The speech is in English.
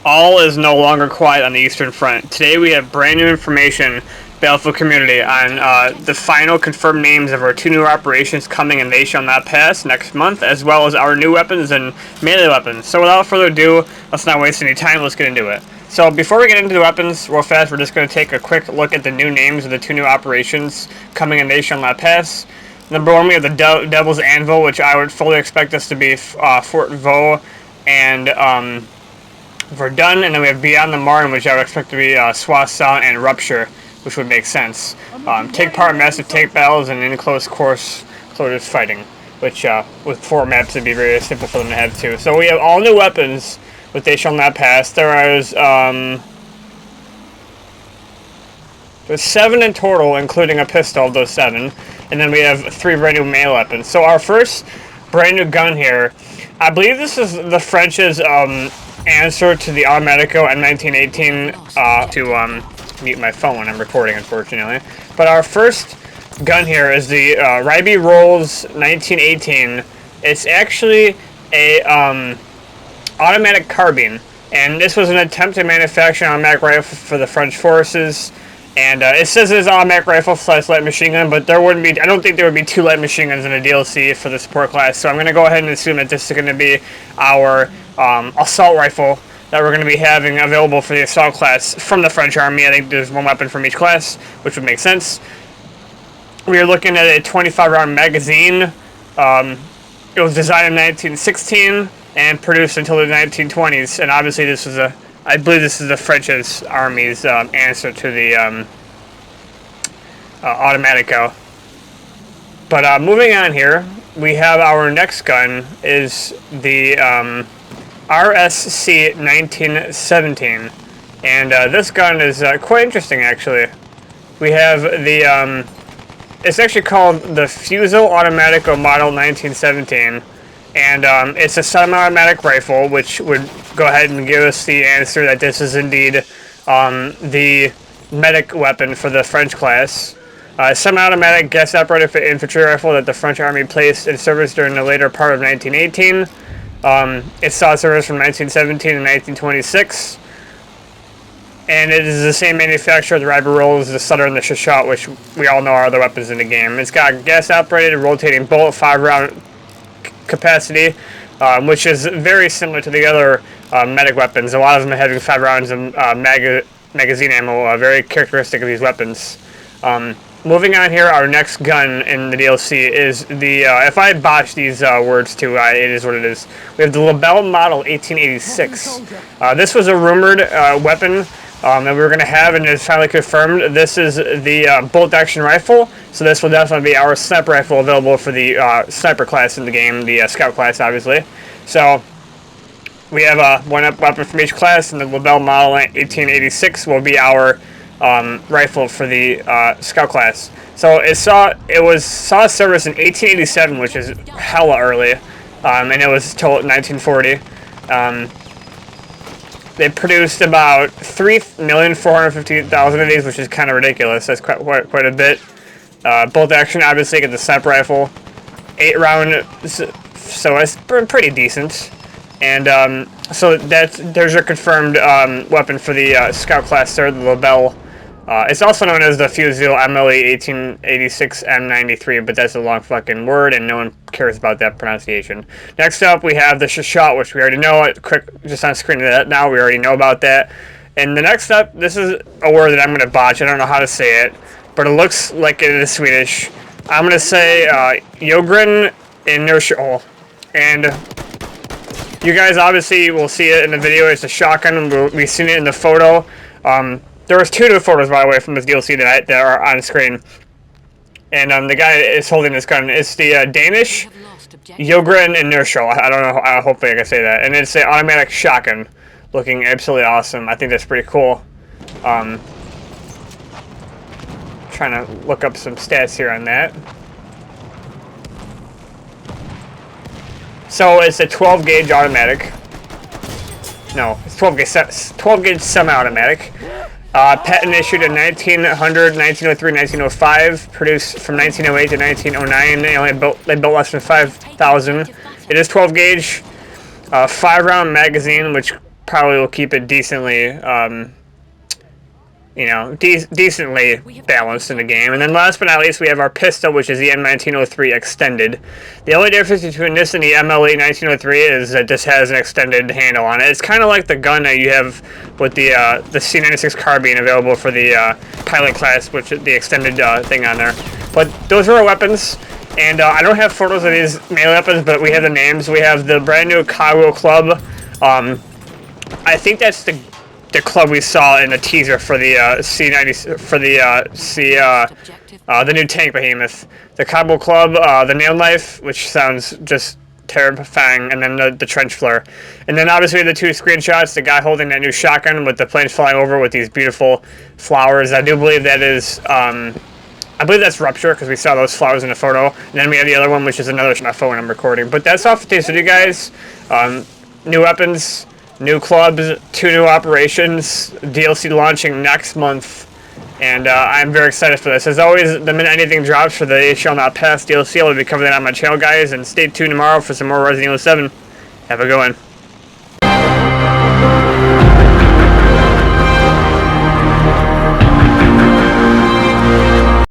All is no longer quiet on the Eastern Front. Today we have brand new information, Battlefield community, on the final confirmed names of our two new operations coming and they shall not pass next month, as well as our new weapons and melee weapons. So without further ado, let's not waste any time, let's get into it. So before we get into the weapons real fast, we're just going to take a quick look at the new names of the two new operations coming and they shall not pass. Number one, we have the Devil's Anvil, which I would fully expect this to be Fort Vaux and Verdun, and then we have Beyond the Marne, which I would expect to be Soissons and Rupture, which would make sense. Take part in massive tank battles and in close quarters fighting, which with 4 maps would be very simple for them to have too. So we have all new weapons, but they shall not pass. There's 7 in total, including a pistol of those 7, and then we have 3 brand new melee weapons. So our first brand new gun here, I believe this is the French's answer to the Automatico M1918 to mute my phone when I'm recording, unfortunately. But our first gun here is the Ryby Rolls 1918. It's actually a automatic carbine, and this was an attempt to manufacture an automatic rifle for the French forces. And it says it's an automatic rifle / light machine gun, but there wouldn't be. I don't think there would be 2 light machine guns in a DLC for the support class. So I'm going to go ahead and assume that this is going to be our assault rifle that we're going to be having available for the assault class from the French army. I think there's 1 weapon from each class, which would make sense. We are looking at a 25-round magazine. It was designed in 1916 and produced until the 1920s, and obviously this was I believe this is the French's army's answer to the Automatico. But moving on here, we have our next gun is the RSC 1917, and this gun is quite interesting actually. We have the it's actually called the Fusil Automatico Model 1917. And it's a semi-automatic rifle, which would go ahead and give us the answer that this is indeed the medic weapon for the French class. Semi-automatic gas-operated infantry rifle that the French army placed in service during the later part of 1918. It saw service from 1917 to 1926. And it is the same manufacturer of the Ryby Rolls, the Sutter, and the Shot, which we all know are other weapons in the game. It's got gas-operated rotating bullet 5-round capacity, which is very similar to the other medic weapons. A lot of them having 5 rounds of magazine ammo, very characteristic of these weapons. Moving on here, our next gun in the DLC is the, if I botch these words too, it is what it is. We have the Lebel Model 1886. This was a rumored weapon that we were going to have, and it's finally confirmed. This is the bolt-action rifle, so this will definitely be our sniper rifle available for the sniper class in the game, the scout class, obviously. So we have 1 weapon from each class, and the Lebel Model 1886 will be our rifle for the scout class. So it saw service in 1887, which is hella early, and it was till 1940. They produced about 3,450,000 of these, which is kind of ridiculous. That's quite a bit. Bolt action, obviously, get the sniper rifle, 8 round, so it's pretty decent. And so there's your confirmed weapon for the scout class there, the Lebel. It's also known as the Fusil MLE 1886 M93, but that's a long fucking word, and no one cares about that pronunciation. Next up, we have the Shot, which we already know. Quick, just on screen that now, we already know about that. And the next up, this is a word that I'm going to botch. I don't know how to say it, but it looks like it is Swedish. I'm going to say Jogren Inertial. And you guys obviously will see it in the video. It's a shotgun. We've seen it in the photo. There was 2 new photos, by the way, from this DLC that are on screen. And the guy is holding this gun. It's the Danish Jogren Inertial. I don't know. Hopefully I can say that. And it's an automatic shotgun, looking absolutely awesome. I think that's pretty cool. Trying to look up some stats here on that. So it's a 12 gauge automatic. No, it's 12 gauge semi-automatic. Patent issued in 1900, 1903, 1905. Produced from 1908 to 1909. They built less than 5,000. It is 12 gauge. 5-round magazine, which probably will keep it decently, decently balanced in the game. And then last but not least, we have our pistol, which is the M1903 extended. The only difference between this and the MLE 1903 is that this has an extended handle on it. It's kind of like the gun that you have with the C96 carbine available for the pilot class, which is the extended thing on there. But those are our weapons. And I don't have photos of these melee weapons, but we have the names. We have the brand new Cogwheel Club. I think that's the club we saw in the teaser for the C90 for the new tank behemoth. The Cogwheel Club, the Nail Knife, which sounds just terrifying, and then the Trench Flare. And then obviously the two screenshots, the guy holding that new shotgun with the planes flying over with these beautiful flowers. I do believe that is I believe that's Rupture, because we saw those flowers in the photo. And then we have the other one, which is another my phone I'm recording. But that's all for today's video, guys. New weapons, new clubs, 2 new operations, DLC launching next month. And I'm very excited for this. As always, the minute anything drops for the It Shall Not Pass DLC, I'll be covering that on my channel, guys. And stay tuned tomorrow for some more Resident Evil 7. Have a good one.